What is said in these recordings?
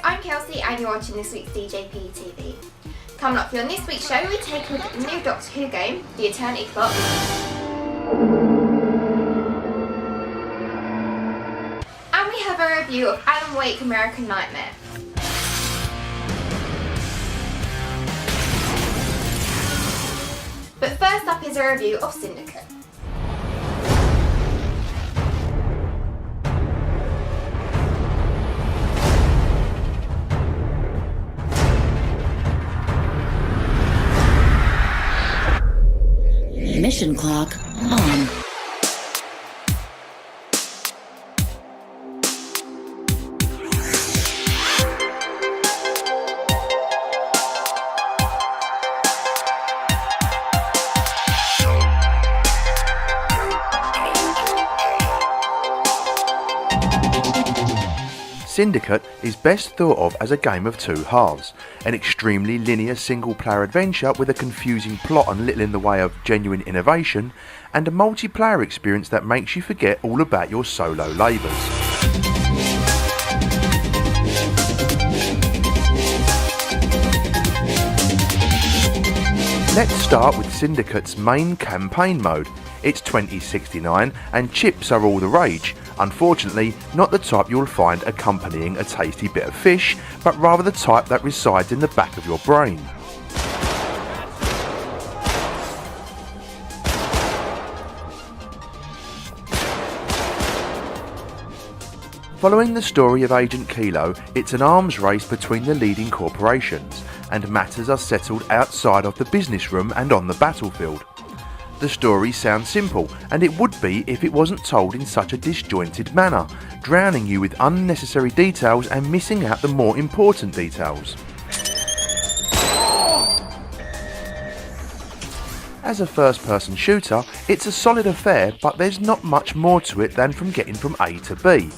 I'm Kelsey and you're watching this week's DJP TV. Coming up for you on this week's show, we take a look at the new Doctor Who game, The Eternity Clock. And we have a review of Alan Wake American Nightmare. But first up is a review of Syndicate. Mission clock on. Syndicate is best thought of as a game of two halves, an extremely linear single-player adventure with a confusing plot and little in the way of genuine innovation, and a multiplayer experience that makes you forget all about your solo labours. Let's start with Syndicate's main campaign mode. It's 2069 and chips are all the rage. Unfortunately, not the type you'll find accompanying a tasty bit of fish, but rather the type that resides in the back of your brain. Following the story of Agent Kilo, it's an arms race between the leading corporations, and matters are settled outside of the business room and on the battlefield. The story sounds simple, and it would be if it wasn't told in such a disjointed manner, drowning you with unnecessary details and missing out the more important details. As a first-person shooter, it's a solid affair, but there's not much more to it than from getting from A to B.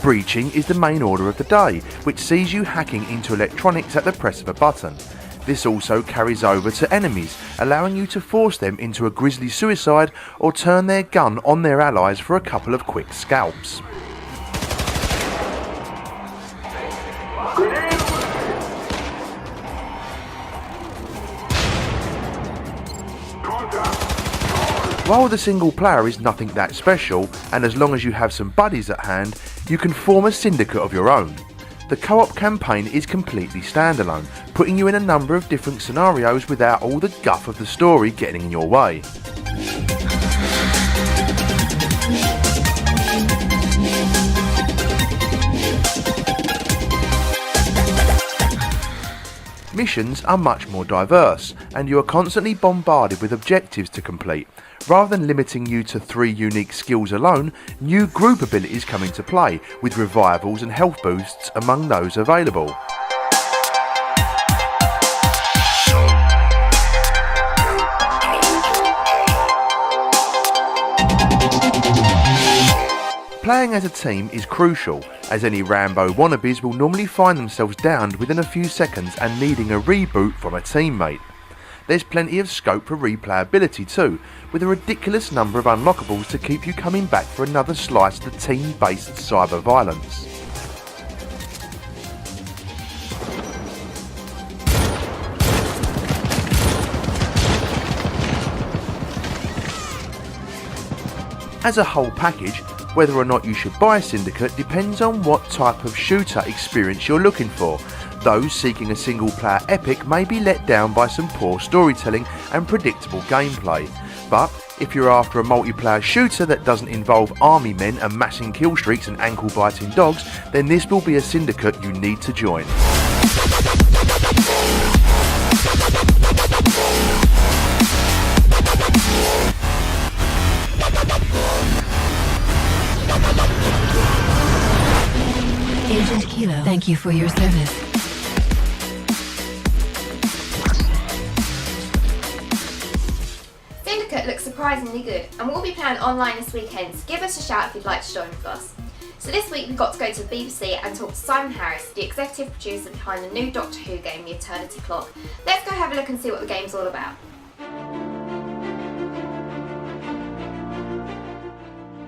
Breaching is the main order of the day, which sees you hacking into electronics at the press of a button. This also carries over to enemies, allowing you to force them into a grisly suicide or turn their gun on their allies for a couple of quick scalps. While the single player is nothing that special, and as long as you have some buddies at hand, you can form a syndicate of your own. The co-op campaign is completely standalone, putting you in a number of different scenarios without all the guff of the story getting in your way. Missions are much more diverse, and you are constantly bombarded with objectives to complete. Rather than limiting you to 3 unique skills alone, new group abilities come into play, with revivals and health boosts among those available. Playing as a team is crucial, as any Rambo wannabes will normally find themselves downed within a few seconds and needing a reboot from a teammate. There's plenty of scope for replayability too, with a ridiculous number of unlockables to keep you coming back for another slice of the team-based cyber violence. As a whole package, whether or not you should buy Syndicate depends on what type of shooter experience you're looking for. Those seeking a single-player epic may be let down by some poor storytelling and predictable gameplay. But if you're after a multiplayer shooter that doesn't involve army men amassing kill streaks and ankle-biting dogs, then this will be a Syndicate you need to join. Agent Kilo, thank you for your service. Syndicate looks surprisingly good and we'll be playing online this weekend, so give us a shout if you'd like to join with us. So this week we got to go to the BBC and talk to Simon Harris, the executive producer behind the new Doctor Who game, The Eternity Clock. Let's go have a look and see what the game's all about.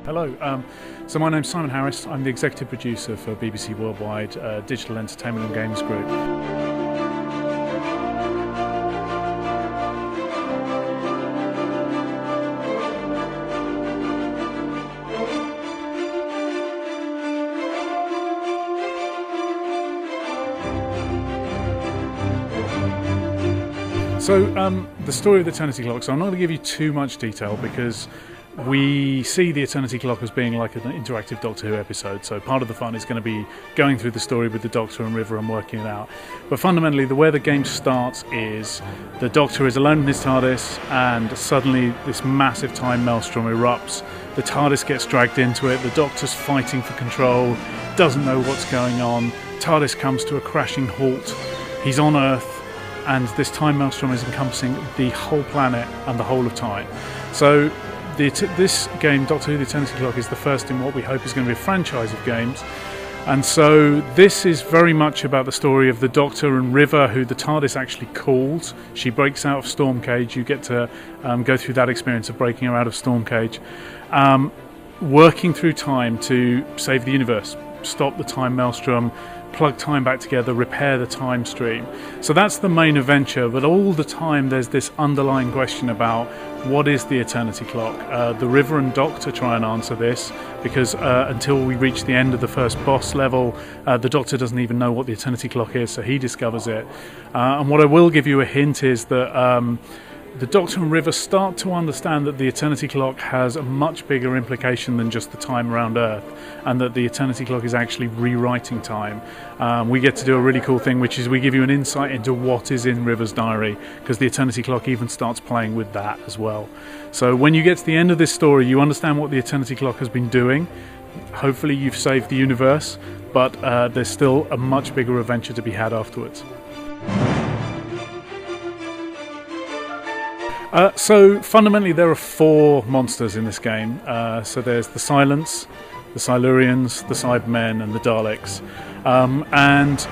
Hello, so my name's Simon Harris. I'm the executive producer for BBC Worldwide Digital Entertainment and Games Group. So the story of the Eternity Clock, so I'm not going to give you too much detail because we see the Eternity Clock as being like an interactive Doctor Who episode, so part of the fun is going to be going through the story with the Doctor and River and working it out. But fundamentally, the way the game starts is the Doctor is alone in his TARDIS and suddenly this massive time maelstrom erupts. The TARDIS gets dragged into it, the Doctor's fighting for control, doesn't know what's going on. TARDIS comes to a crashing halt. He's on Earth, and this time maelstrom is encompassing the whole planet and the whole of time. So this game, Doctor Who The Eternity Clock, is the first in what we hope is going to be a franchise of games. And so this is very much about the story of the Doctor and River, who the TARDIS actually calls. She breaks out of Stormcage. You get to go through that experience of breaking her out of Stormcage. Working through time to save the universe, stop the time maelstrom, plug time back together, repair the time stream. So that's the main adventure, but all the time there's this underlying question about what is the Eternity Clock. The River and Doctor try and answer this because until we reach the end of the first boss level, the Doctor doesn't even know what the Eternity Clock is, so he discovers it. And what I will give you a hint is that the Doctor and River start to understand that the Eternity Clock has a much bigger implication than just the time around Earth, and that the Eternity Clock is actually rewriting time. We get to do a really cool thing, which is we give you an insight into what is in River's diary, because the Eternity Clock even starts playing with that as well. So when you get to the end of this story, you understand what the Eternity Clock has been doing. Hopefully you've saved the universe, but there's still a much bigger adventure to be had afterwards. So fundamentally there are 4 monsters in this game. So there's the Silence, the Silurians, the Cybermen and the Daleks. And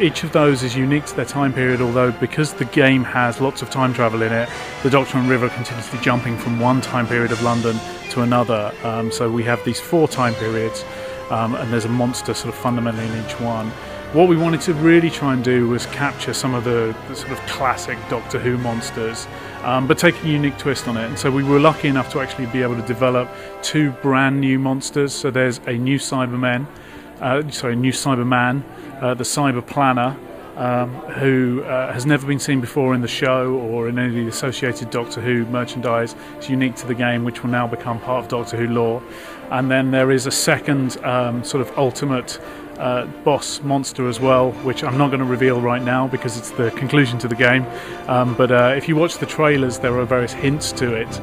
each of those is unique to their time period, although because the game has lots of time travel in it, the Doctor and River are continuously jumping from one time period of London to another. So we have these 4 time periods, and there's a monster sort of fundamentally in each one. What we wanted to really try and do was capture some of the sort of classic Doctor Who monsters, but take a unique twist on it. And so we were lucky enough to actually be able to develop 2 brand new monsters. So there's a new Cyberman, the Cyber Planner, who has never been seen before in the show or in any of the associated Doctor Who merchandise. It's unique to the game, which will now become part of Doctor Who lore. And then there is a second sort of ultimate boss monster as well, which I'm not going to reveal right now because it's the conclusion to the game. But if you watch the trailers, there are various hints to it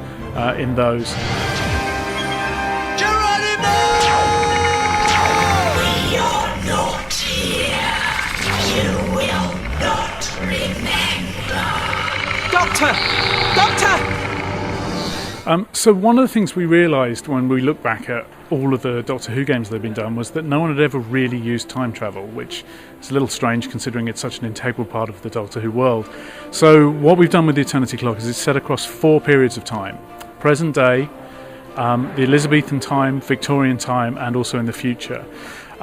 in those. So one of the things we realised when we look back at all of the Doctor Who games that have been done was that no one had ever really used time travel, which is a little strange considering it's such an integral part of the Doctor Who world. So what we've done with the Eternity Clock is it's set across 4 periods of time: present day, the Elizabethan time, Victorian time, and also in the future.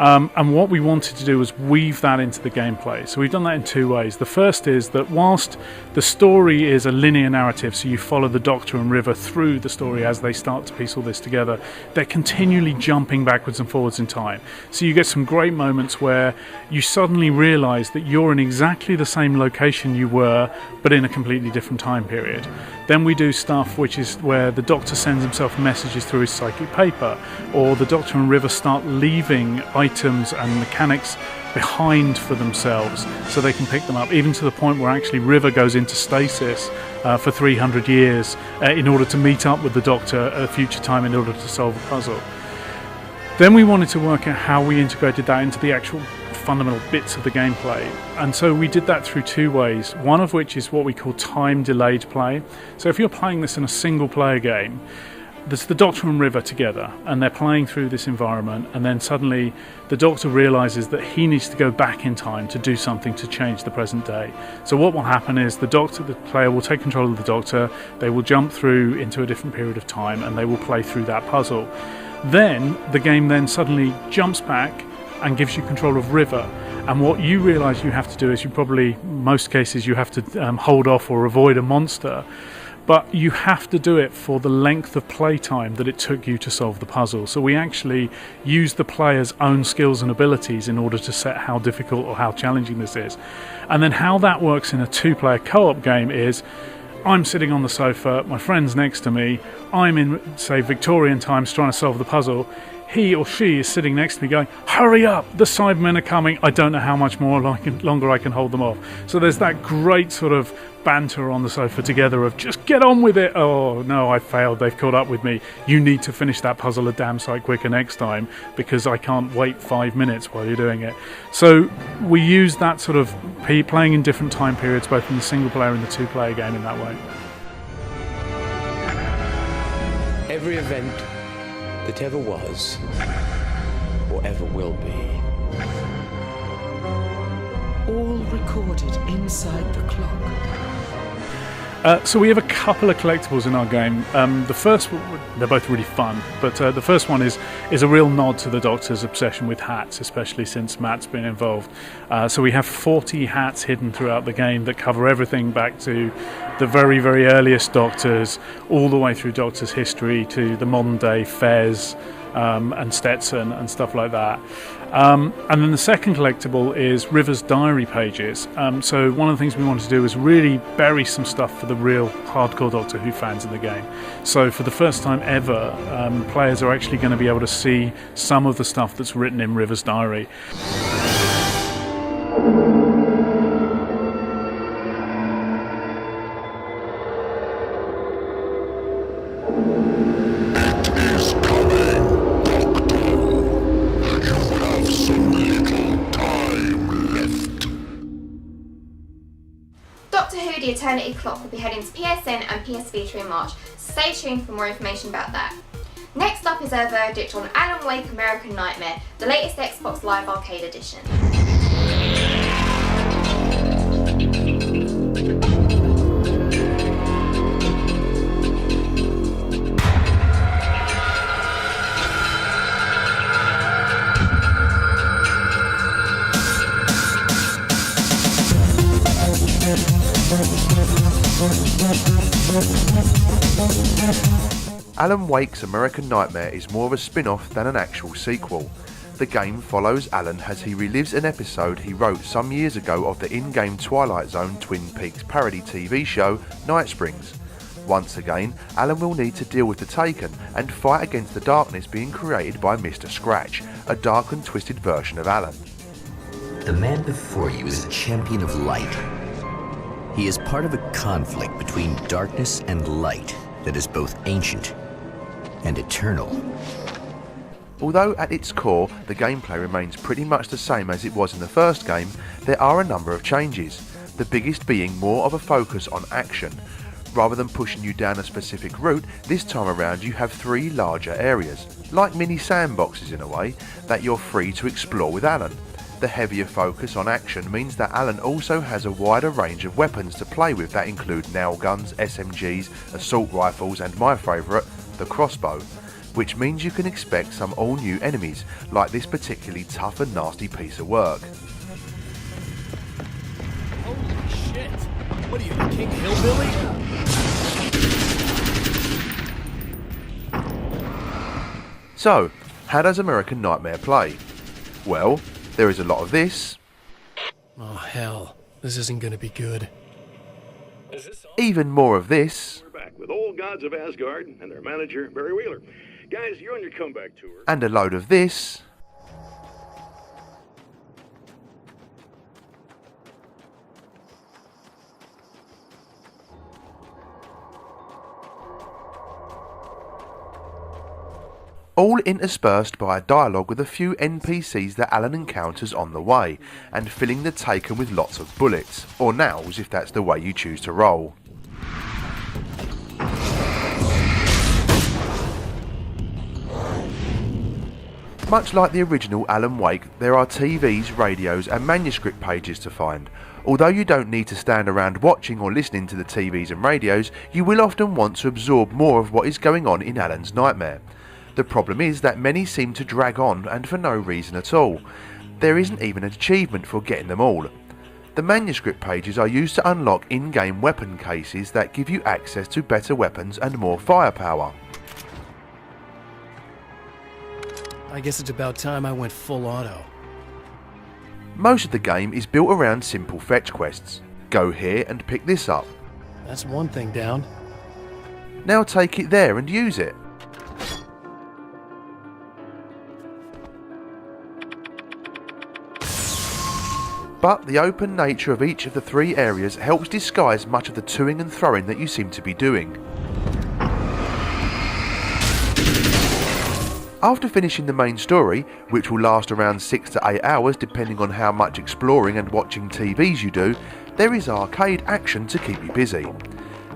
And what we wanted to do was weave that into the gameplay. So we've done that in 2 ways. The first is that whilst the story is a linear narrative, so you follow the Doctor and River through the story as they start to piece all this together, they're continually jumping backwards and forwards in time. So you get some great moments where you suddenly realise that you're in exactly the same location you were, but in a completely different time period. Then we do stuff which is where the Doctor sends himself messages through his psychic paper, or the Doctor and River start leaving items and mechanics behind for themselves so they can pick them up, even to the point where actually River goes into stasis for 300 years in order to meet up with the Doctor at a future time in order to solve a puzzle. Then we wanted to work out how we integrated that into the actual fundamental bits of the gameplay, and so we did that through 2 ways, one of which is what we call time delayed play. So if you're playing this in a single player game, there's the Doctor and River together and they're playing through this environment, and then suddenly the Doctor realises that he needs to go back in time to do something to change the present day. So what will happen is the player will take control of the Doctor, they will jump through into a different period of time and they will play through that puzzle. Then the game then suddenly jumps back and gives you control of River. And what you realise you have to do is most cases you have to hold off or avoid a monster. But you have to do it for the length of playtime that it took you to solve the puzzle. So we actually use the player's own skills and abilities in order to set how difficult or how challenging this is. And then how that works in a two-player co-op game is, I'm sitting on the sofa, my friend's next to me, I'm in, say, Victorian times trying to solve the puzzle. He or she is sitting next to me going, hurry up, the Cybermen are coming, I don't know how much more longer I can hold them off. So there's that great sort of banter on the sofa together of just get on with it. Oh no, I failed, they've caught up with me. You need to finish that puzzle a damn sight quicker next time because I can't wait 5 minutes while you're doing it. So we use that sort of playing in different time periods, both in the single player and the two player game in that way. Every event that ever was, or ever will be. All recorded inside the clock. So we have a couple of collectibles in our game. The first, they're both really fun, but the first one is a real nod to the Doctor's obsession with hats, especially since Matt's been involved. So we have 40 hats hidden throughout the game that cover everything back to the very, very earliest Doctors, all the way through Doctor's history to the modern day Fez and Stetson and stuff like that. And then the second collectible is River's diary pages. So one of the things we wanted to do was really bury some stuff for the real hardcore Doctor Who fans in the game. So for the first time ever, players are actually going to be able to see some of the stuff that's written in River's diary. The Eternity Clock will be heading to PSN and PS Vita in March, so stay tuned for more information about that. Next up is our verdict on Alan Wake American Nightmare, the latest Xbox Live Arcade edition. Alan Wake's American Nightmare is more of a spin-off than an actual sequel. The game follows Alan as he relives an episode he wrote some years ago of the in-game Twilight Zone Twin Peaks parody TV show Night Springs. Once again, Alan will need to deal with the Taken and fight against the darkness being created by Mr. Scratch, a dark and twisted version of Alan. The man before you is a champion of light. He is part of a conflict between darkness and light that is both ancient and eternal. Although at its core the gameplay remains pretty much the same as it was in the first game, there are a number of changes, the biggest being more of a focus on action. Rather than pushing you down a specific route, this time around you have 3 larger areas, like mini sandboxes in a way, that you're free to explore with Alan. The heavier focus on action means that Alan also has a wider range of weapons to play with that include nail guns, SMGs, assault rifles and my favourite, the crossbow, which means you can expect some all new enemies, like this particularly tough and nasty piece of work. Holy shit! What are you, the King Hillbilly? So, how does American Nightmare play? Well, there is a lot of this. Oh hell, this isn't gonna be good. Even more of this. We're back with Old Gods of Asgard and their manager, Barry Wheeler. Guys, you're on your comeback tour. And a load of this. All interspersed by a dialogue with a few NPCs that Alan encounters on the way, and filling the Taken with lots of bullets, or nows if that's the way you choose to roll. Much like the original Alan Wake, there are TVs, radios and manuscript pages to find. Although you don't need to stand around watching or listening to the TVs and radios, you will often want to absorb more of what is going on in Alan's nightmare. The problem is that many seem to drag on and for no reason at all. There isn't even an achievement for getting them all. The manuscript pages are used to unlock in-game weapon cases that give you access to better weapons and more firepower. I guess it's about time I went full auto. Most of the game is built around simple fetch quests. Go here and pick this up. That's one thing down. Now take it there and use it. But the open nature of each of the 3 areas helps disguise much of the toing and throwing that you seem to be doing. After finishing the main story, which will last around 6 to 8 hours depending on how much exploring and watching TVs you do, there is arcade action to keep you busy.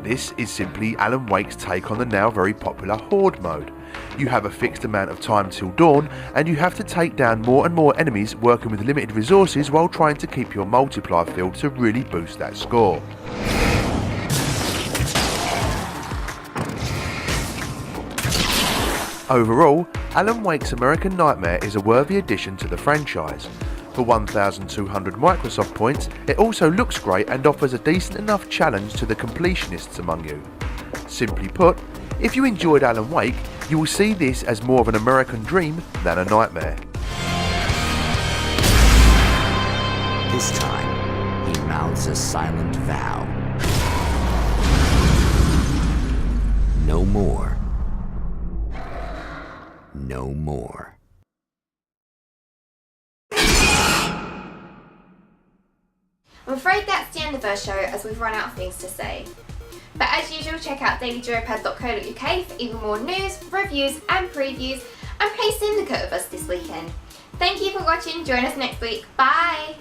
This is simply Alan Wake's take on the now very popular Horde mode. You have a fixed amount of time till dawn, and you have to take down more and more enemies working with limited resources while trying to keep your multiplier field to really boost that score. Overall, Alan Wake's American Nightmare is a worthy addition to the franchise. For 1,200 Microsoft points, it also looks great and offers a decent enough challenge to the completionists among you. Simply put, if you enjoyed Alan Wake, you will see this as more of an American dream than a nightmare. This time, he mouths a silent vow. No more. No more. I'm afraid that's the end of our show as we've run out of things to say. But as usual, check out dailyjoypad.co.uk for even more news, reviews and previews, and play Syndicate with us this weekend. Thank you for watching, join us next week, bye!